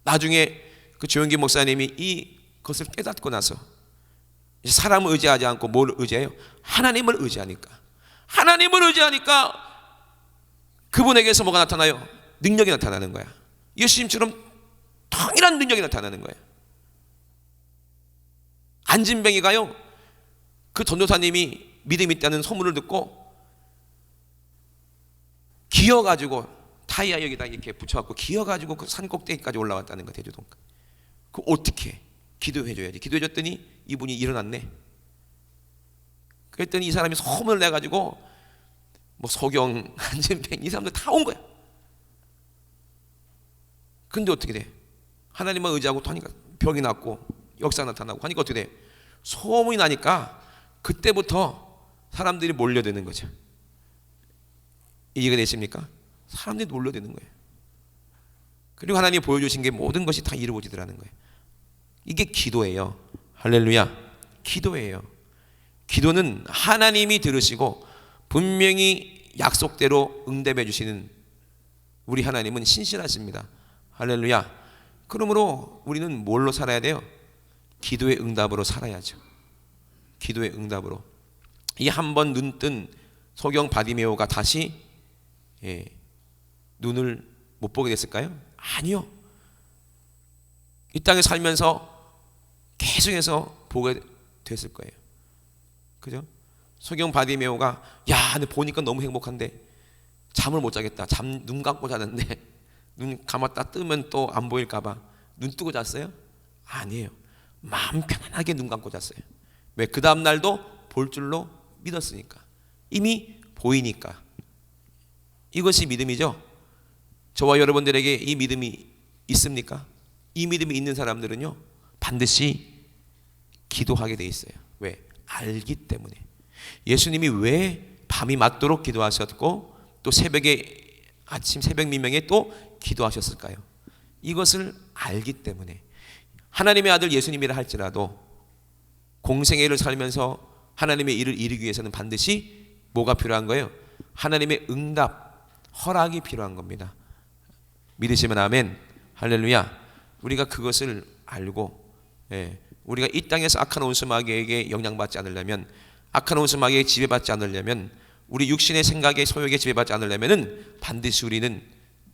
나중에 그 조영기 목사님이 이것을 깨닫고 나서 사람을 의지하지 않고 뭘 의지해요? 하나님을 의지하니까. 하나님을 의지하니까 그분에게서 뭐가 나타나요? 능력이 나타나는 거야. 예수님처럼 통일한 능력이 나타나는 거예요. 안진뱅이가요, 그 전도사님이 믿음이 있다는 소문을 듣고 기어가지고 타이어 여기다 이렇게 붙여갖고 기어가지고 그 산 꼭대기까지 올라왔다는 거예요. 대주동까지. 그 어떻게? 기도해줘야지. 기도해줬더니 이분이 일어났네. 그랬더니 이 사람이 소문을 내가지고 뭐 소경, 안진뱅 이 사람들 다 온 거야. 근데 어떻게 돼? 하나님만 의지하고 하니까 병이 낫고 역사 나타나고 하니까 어떻게 돼? 소문이 나니까 그때부터 사람들이 몰려드는 거죠. 이해가 되십니까? 사람들이 몰려드는 거예요. 그리고 하나님이 보여주신 게 모든 것이 다 이루어지더라는 거예요. 이게 기도예요. 할렐루야. 기도예요. 기도는 하나님이 들으시고 분명히 약속대로 응답해 주시는 우리 하나님은 신실하십니다. 할렐루야. 그러므로 우리는 뭘로 살아야 돼요? 기도의 응답으로 살아야죠. 기도의 응답으로. 이 한 번 눈뜬 소경 바디메오가 다시 눈을 못 보게 됐을까요? 아니요. 이 땅에 살면서 계속해서 보게 됐을 거예요. 그죠? 소경 바디메오가 야, 근데 보니까 너무 행복한데 잠을 못 자겠다. 눈 감고 자는데 눈 감았다 뜨면 또 안 보일까 봐 눈 뜨고 잤어요? 아니에요. 마음 편안하게 눈 감고 잤어요. 왜? 그 다음 날도 볼 줄로 믿었으니까. 이미 보이니까. 이것이 믿음이죠. 저와 여러분들에게 이 믿음이 있습니까? 이 믿음이 있는 사람들은요, 반드시 기도하게 돼 있어요. 왜? 알기 때문에. 예수님이 왜 밤이 맞도록 기도하셨고 또 새벽에, 아침 새벽 미명에 또 기도하셨을까요? 이것을 알기 때문에. 하나님의 아들 예수님이라 할지라도 공생애를 살면서 하나님의 일을 이루기 위해서는 반드시 뭐가 필요한 거예요? 하나님의 응답, 허락이 필요한 겁니다. 믿으시면 아멘. 할렐루야. 우리가 그것을 알고, 우리가 이 땅에서 악한 원수 마귀에게 영향받지 않으려면, 악한 원수 마귀에게 지배받지 않으려면, 우리 육신의 생각에 소욕에 지배받지 않으려면은 반드시 우리는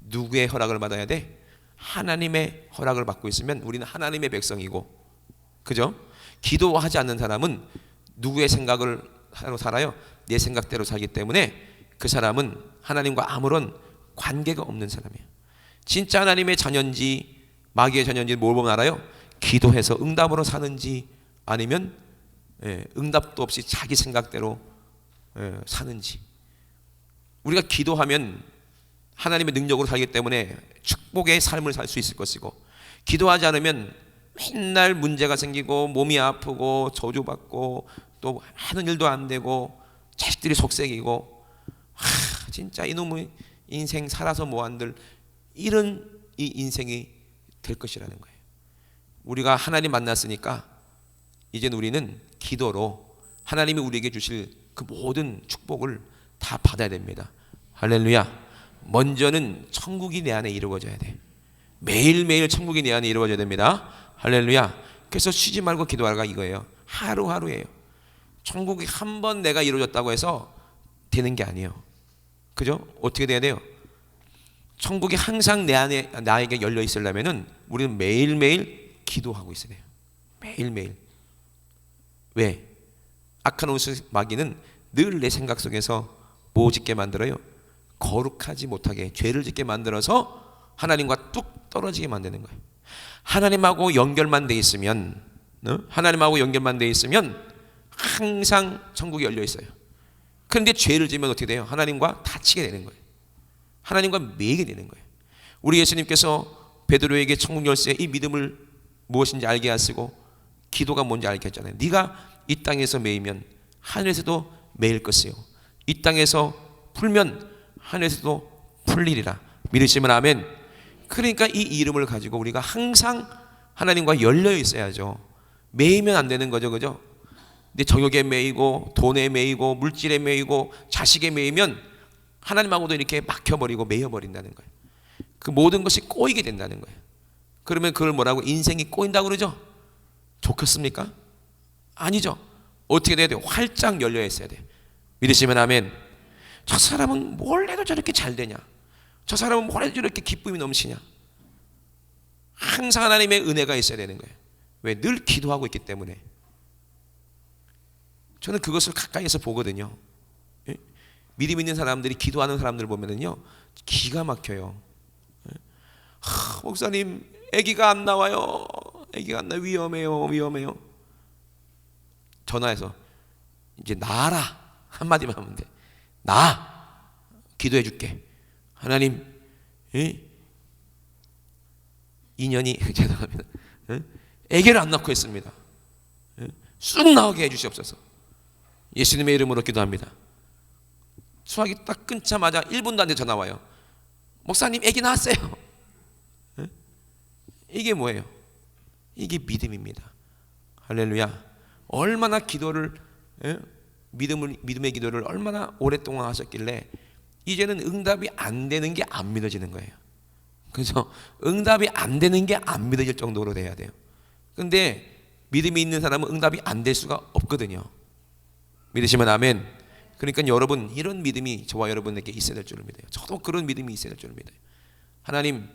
누구의 허락을 받아야 돼? 하나님의 허락을 받고 있으면 우리는 하나님의 백성이고, 그죠? 기도하지 않는 사람은 누구의 생각을 살아요? 내 생각대로 살기 때문에 그 사람은 하나님과 아무런 관계가 없는 사람이에요. 진짜 하나님의 자녀인지 마귀의 자녀인지 뭘 보면 알아요? 기도해서 응답으로 사는지 아니면 응답도 없이 자기 생각대로 사는지. 우리가 기도하면 하나님의 능력으로 살기 때문에 축복의 삶을 살 수 있을 것이고, 기도하지 않으면 맨날 문제가 생기고 몸이 아프고 저주받고 또 하는 일도 안 되고 자식들이 속색이고, 진짜 이놈의 인생 살아서 뭐한들, 이런 이 인생이 될 것이라는 거예요. 우리가 하나님 만났으니까 이제는 우리는 기도로 하나님이 우리에게 주실 그 모든 축복을 다 받아야 됩니다. 할렐루야. 먼저는 천국이 내 안에 이루어져야 돼. 매일매일 천국이 내 안에 이루어져야 됩니다. 할렐루야. 그래서 쉬지 말고 기도하라 이거예요. 하루하루예요. 천국이 한 번 내가 이루어졌다고 해서 되는 게 아니에요. 그죠? 어떻게 돼야 돼요? 천국이 항상 내 안에 나에게 열려 있으려면은 우리는 매일매일 기도하고 있어야 돼요. 매일매일. 왜? 악한 원수 마귀는 늘 내 생각 속에서 뭐 짓게 만들어요? 거룩하지 못하게, 죄를 짓게 만들어서 하나님과 뚝 떨어지게 만드는 거예요. 하나님하고 연결만 돼 있으면, 하나님하고 연결만 돼 있으면 항상 천국이 열려 있어요. 그런데 죄를 지면 어떻게 돼요? 하나님과 다치게 되는 거예요. 하나님과 매이게 되는 거예요. 우리 예수님께서 베드로에게 천국 열쇠, 이 믿음을 무엇인지 알게 하시고 기도가 뭔지 알게 했잖아요. 네가 이 땅에서 매이면 하늘에서도 매일 것이요, 이 땅에서 풀면 하늘에서도 풀리리라. 믿으시면 아멘. 그러니까 이 이름을 가지고 우리가 항상 하나님과 열려 있어야죠. 매이면 안 되는 거죠, 그죠? 근데 정욕에 매이고 돈에 매이고 물질에 매이고 자식에 매이면 하나님하고도 이렇게 막혀버리고 매여버린다는 거예요. 그 모든 것이 꼬이게 된다는 거예요. 그러면 그걸 뭐라고? 인생이 꼬인다고 그러죠? 좋겠습니까? 아니죠. 어떻게 돼야 돼요? 활짝 열려 있어야 돼요. 믿으시면 아멘. 저 사람은 뭘 해도 저렇게 잘 되냐? 저 사람은 뭘 해도 저렇게 기쁨이 넘치냐? 항상 하나님의 은혜가 있어야 되는 거예요. 왜? 늘 기도하고 있기 때문에. 저는 그것을 가까이에서 보거든요. 믿음 있는 사람들이 기도하는 사람들 보면은요, 기가 막혀요. 목사님, 아기가 안 나와요. 아기가 안 나, 위험해요. 전화해서 이제 나아라 한마디만 하면 돼. 나 기도해 줄게. 하나님, 2년이 죄송합니다. 아기를 안 낳고 있습니다. 쑥 나오게 해주시옵소서. 예수님의 이름으로 기도합니다. 수학이 딱 끊자마자 1분도 안 돼 전화 와요. 목사님, 아기 낳았어요. 이게 뭐예요? 이게 믿음입니다. 할렐루야. 얼마나 기도를 예? 믿음의 기도를 얼마나 오랫동안 하셨길래 이제는 응답이 안 되는 게 안 믿어지는 거예요. 그래서 응답이 안 되는 게 안 믿어질 정도로 돼야 돼요. 근데 믿음이 있는 사람은 응답이 안 될 수가 없거든요. 믿으시면 아멘. 그러니까 여러분, 이런 믿음이 저와 여러분에게 있어야 될 줄을 믿어요. 저도 그런 믿음이 있어야 될 줄을 믿어요. 하나님,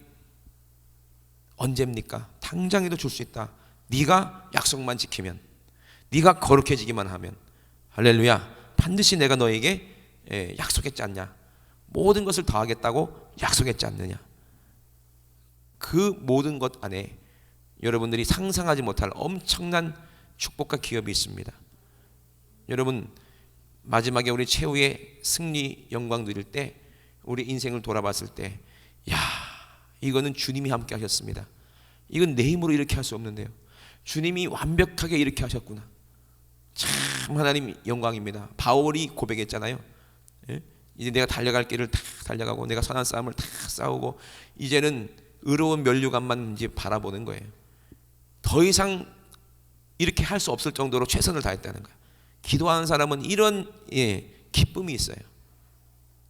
언제입니까? 당장에도 줄 수 있다. 네가 약속만 지키면, 네가 거룩해지기만 하면, 할렐루야, 반드시 내가 너에게 약속했지 않냐? 모든 것을 더하겠다고 약속했지 않느냐? 그 모든 것 안에 여러분들이 상상하지 못할 엄청난 축복과 기업이 있습니다. 여러분, 마지막에 우리 최후의 승리 영광 누릴 때, 우리 인생을 돌아봤을 때, 야, 이거는 주님이 함께 하셨습니다. 이건 내 힘으로 이렇게 할 수 없는데요, 주님이 완벽하게 이렇게 하셨구나. 참 하나님 영광입니다. 바울이 고백했잖아요. 예? 이제 내가 달려갈 길을 다 달려가고 내가 선한 싸움을 다 싸우고 이제는 의로운 면류관만 이제 바라보는 거예요. 더 이상 이렇게 할 수 없을 정도로 최선을 다했다는 거예요. 기도하는 사람은 이런 기쁨이 있어요.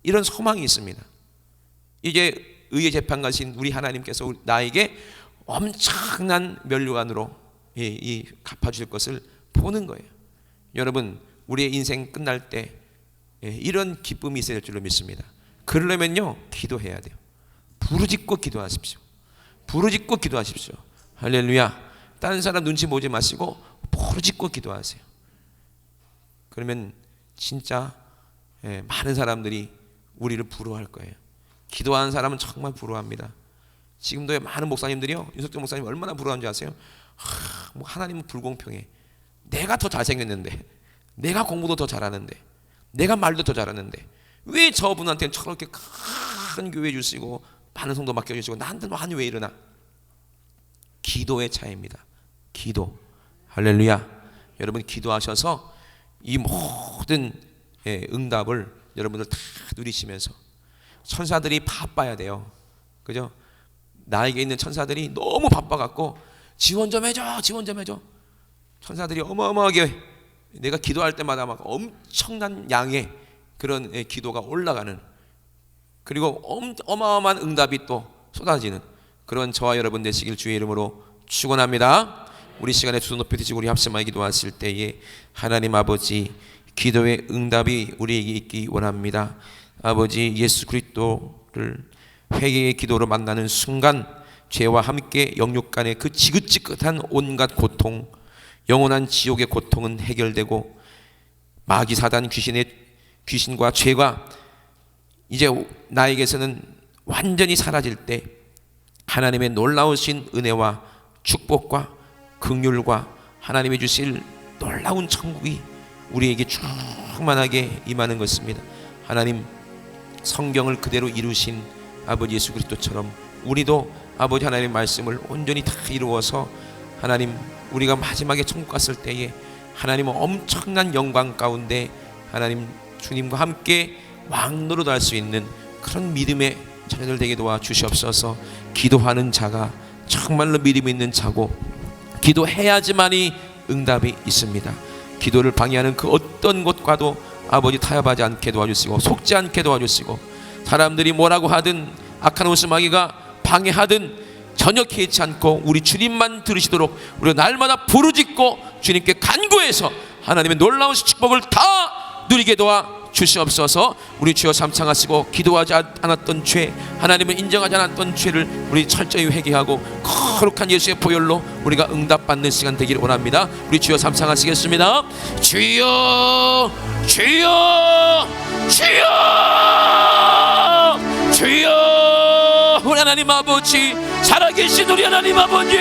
이런 소망이 있습니다. 이제 의의 재판관이신 우리 하나님께서 나에게 엄청난 면류관으로 갚아주실 것을 보는 거예요. 여러분, 우리의 인생 끝날 때 이런 기쁨이 있어야 될 줄로 믿습니다. 그러려면요, 기도해야 돼요. 부르짖고 기도하십시오. 부르짖고 기도하십시오. 할렐루야. 다른 사람 눈치 보지 마시고 부르짖고 기도하세요. 그러면 진짜 많은 사람들이 우리를 부러워할 거예요. 기도하는 사람은 정말 부러워합니다. 지금도 많은 목사님들이요, 윤석정 목사님 얼마나 부러워하는지 아세요? 뭐 하나님은 불공평해. 내가 더 잘생겼는데, 내가 공부도 더 잘하는데, 내가 말도 더 잘하는데 왜 저분한테는 저렇게 큰 교회 주시고 많은 성도 맡겨주시고 나한테는 왜 이러나? 기도의 차이입니다. 기도. 할렐루야. 여러분, 기도하셔서 이 모든 응답을 여러분들 다 누리시면서, 천사들이 바빠야 돼요. 그죠? 나에게 있는 천사들이 너무 바빠갖고 지원 좀 해줘, 지원 좀 해줘. 천사들이 어마어마하게 내가 기도할 때마다 막 엄청난 양의 그런 기도가 올라가는, 그리고 어마어마한 응답이 또 쏟아지는 그런 저와 여러분 되시길 주의 이름으로 축원합니다. 우리 시간에 두 손 높이 드시고 우리 합심하여 기도하실 때에 하나님 아버지, 기도의 응답이 우리에게 있기 원합니다. 아버지, 예수 그리스도를 회개의 기도로 만나는 순간 죄와 함께 영육 간의 그 지긋지긋한 온갖 고통, 영원한 지옥의 고통은 해결되고 마귀 사단 귀신과 죄가 이제 나에게서는 완전히 사라질 때 하나님의 놀라우신 은혜와 축복과 긍휼과 하나님이 주실 놀라운 천국이 우리에게 충만하게 임하는 것입니다. 하나님, 성경을 그대로 이루신 아버지 예수 그리스도처럼 우리도 아버지 하나님의 말씀을 온전히 다 이루어서 하나님, 우리가 마지막에 천국 갔을 때에 하나님은 엄청난 영광 가운데 하나님 주님과 함께 왕노릇할 수 있는 그런 믿음의 자녀들 되게 도와주시옵소서. 기도하는 자가 정말로 믿음 있는 자고 기도해야지만이 응답이 있습니다. 기도를 방해하는 그 어떤 것과도 아버지 타협하지 않게 도와주시고 속지 않게 도와주시고, 사람들이 뭐라고 하든 악한 웃음마귀가 방해하든 전혀 개의치 않고 우리 주님만 들으시도록 우리가 날마다 부르짖고 주님께 간구해서 하나님의 놀라운 축복을 다 누리게 도와 주시옵소서. 우리 주여 삼창하시고 기도하지 않았던 죄, 하나님을 인정하지 않았던 죄를 우리 철저히 회개하고 거룩한 예수의 보혈로 우리가 응답받는 시간 되기를 원합니다. 우리 주여 삼창하시겠습니다. 주여, 주여, 주여, 주여. 우리 하나님 아버지, 살아계신 우리 하나님 아버지,